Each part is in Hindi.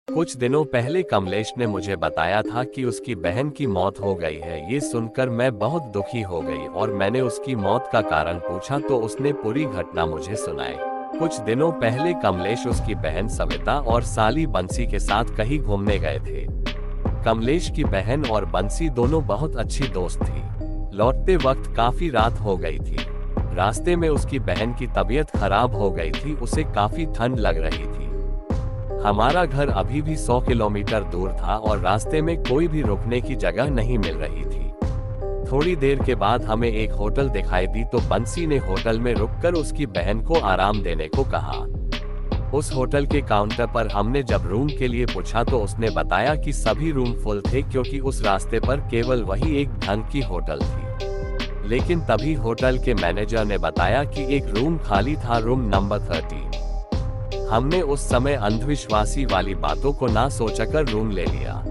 कुछ दिनों पहले कमलेश ने मुझे बताया था कि उसकी बहन की मौत हो गई है। ये सुनकर मैं बहुत दुखी हो गई और मैंने उसकी मौत का कारण पूछा तो उसने पूरी घटना मुझे सुनाई। कुछ दिनों पहले कमलेश उसकी बहन सविता और साली बंसी के साथ कहीं घूमने गए थे। कमलेश की बहन और बंसी दोनों बहुत अच्छी दोस्त थी। लौटते वक्त काफी रात हो गई थी। रास्ते में उसकी बहन की तबीयत खराब हो गई थी, उसे काफी ठंड लग रही थी। हमारा घर अभी भी 100 किलोमीटर दूर था और रास्ते में कोई भी रुकने की जगह नहीं मिल रही थी। थोड़ी देर के बाद हमें एक होटल दिखाई दी तो बंसी ने होटल में रुककर उसकी बहन को आराम देने को कहा। उस होटल के काउंटर पर हमने जब रूम के लिए पूछा तो उसने बताया कि सभी रूम फुल थे क्योंकि उस रास्ते पर केवल वही एक ढंग की होटल थी। लेकिन तभी होटल के मैनेजर ने बताया कि एक रूम खाली था, रूम नंबर 13। हमने उस समय अंधविश्वासी वाली बातों को ना सोचकर रूम ले लिया।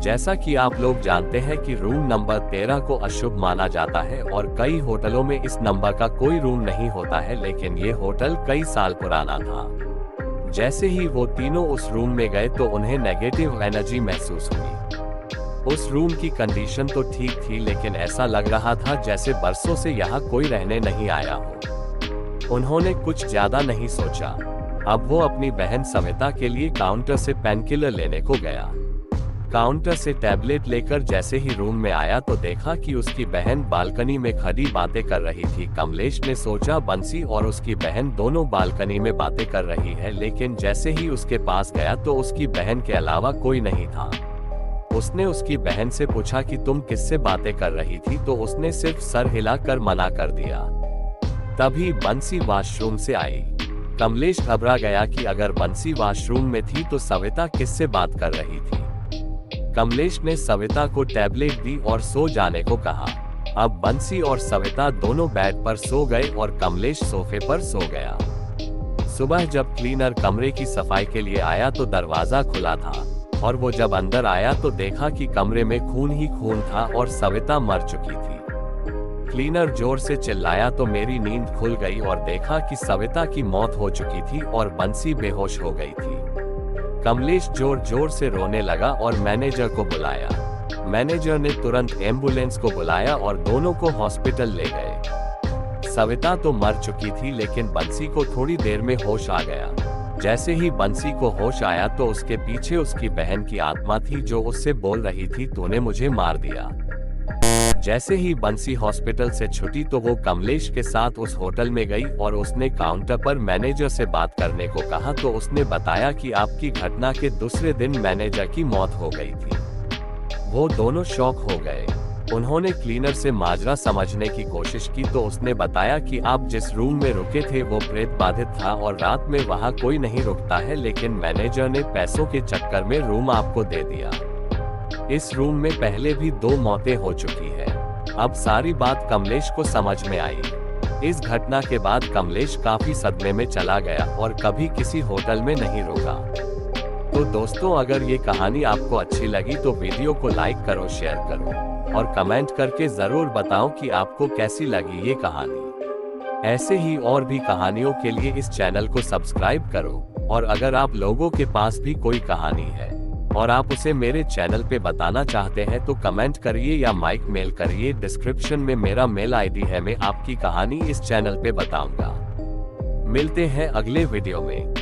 जैसा कि आप लोग जानते हैं कि रूम नंबर 13 को अशुभ माना जाता है और कई होटलों में इस नंबर का कोई रूम नहीं होता है, लेकिन ये होटल कई साल पुराना था। जैसे ही वो तीनों उस रूम में गए तो उन्हें नेगेटिव एनर्जी महसूस हुई। उस रूम की कंडीशन तो ठीक थी, लेकिन ऐसा लग रहा था जैसे बरसों से यहाँ कोई रहने नहीं आया हो। उन्होंने कुछ ज्यादा नहीं सोचा। अब वो अपनी बहन सविता के लिए काउंटर से पेनकिलर लेने को गया। काउंटर से टैबलेट लेकर जैसे ही रूम में आया तो देखा कि उसकी बहन बालकनी में खड़ी बातें कर रही थी। कमलेश ने सोचा बंसी और उसकी बहन दोनों बालकनी में बातें कर रही है, लेकिन जैसे ही उसके पास गया तो उसकी बहन के अलावा कोई नहीं था। उसने उसकी बहन से पूछा कि तुम किससे बातें कर रही थी, तो उसने सिर्फ सर हिलाकर मना कर दिया। तभी बंसी वॉशरूम से आई। कमलेश घबरा गया कि अगर बंसी वॉशरूम में थी तो सविता किससे बात कर रही थी। कमलेश ने सविता को टैबलेट दी और सो जाने को कहा। अब बंसी और सविता दोनों बेड पर सो गए और कमलेश सोफे पर सो गया। सुबह जब क्लीनर कमरे की सफाई के लिए आया तो दरवाजा खुला था और वो जब अंदर आया तो देखा कि कमरे में खून ही खून था और सविता मर चुकी थी। क्लीनर जोर से चिल्लाया तो मेरी नींद खुल गई और देखा कि सविता की मौत हो चुकी थी और बंसी बेहोश हो गई थी। कमलेश जोर जोर से रोने लगा और मैनेजर को बुलाया। मैनेजर ने तुरंत एम्बुलेंस को बुलाया और दोनों को हॉस्पिटल ले गए। सविता तो मर चुकी थी, लेकिन बंसी को थोड़ी देर में होश आ गया। जैसे ही बंसी को होश आया तो उसके पीछे उसकी बहन की आत्मा थी जो उससे बोल रही थी, तूने मुझे मार दिया। जैसे ही बंसी हॉस्पिटल से छुटी तो वो कमलेश के साथ उस होटल में गई और उसने काउंटर पर मैनेजर से बात करने को कहा तो उसने बताया कि आपकी घटना के दूसरे दिन मैनेजर की मौत हो गई थी। वो दोनों शॉक हो गए। उन्होंने क्लीनर से माजरा समझने की कोशिश की तो उसने बताया कि आप जिस रूम में रुके थे वो प्रेत बाधित था और रात में वहाँ कोई नहीं रुकता है, लेकिन मैनेजर ने पैसों के चक्कर में रूम आपको दे दिया। इस रूम में पहले भी 2 मौतें हो चुकी है। अब सारी बात कमलेश को समझ में आई। इस घटना के बाद कमलेश काफी सदमे में चला गया और कभी किसी होटल में नहीं रुका। तो दोस्तों, अगर ये कहानी आपको अच्छी लगी तो वीडियो को लाइक करो, शेयर करो और कमेंट करके जरूर बताओ कि आपको कैसी लगी ये कहानी। ऐसे ही और भी कहानियों के लिए इस चैनल को सब्सक्राइब करो और अगर आप लोगों के पास भी कोई कहानी है और आप उसे मेरे चैनल पे बताना चाहते हैं तो कमेंट करिए या माइक मेल करिए। डिस्क्रिप्शन में मेरा मेल आईडी है, मैं आपकी कहानी इस चैनल पे बताऊंगा। मिलते हैं अगले वीडियो में।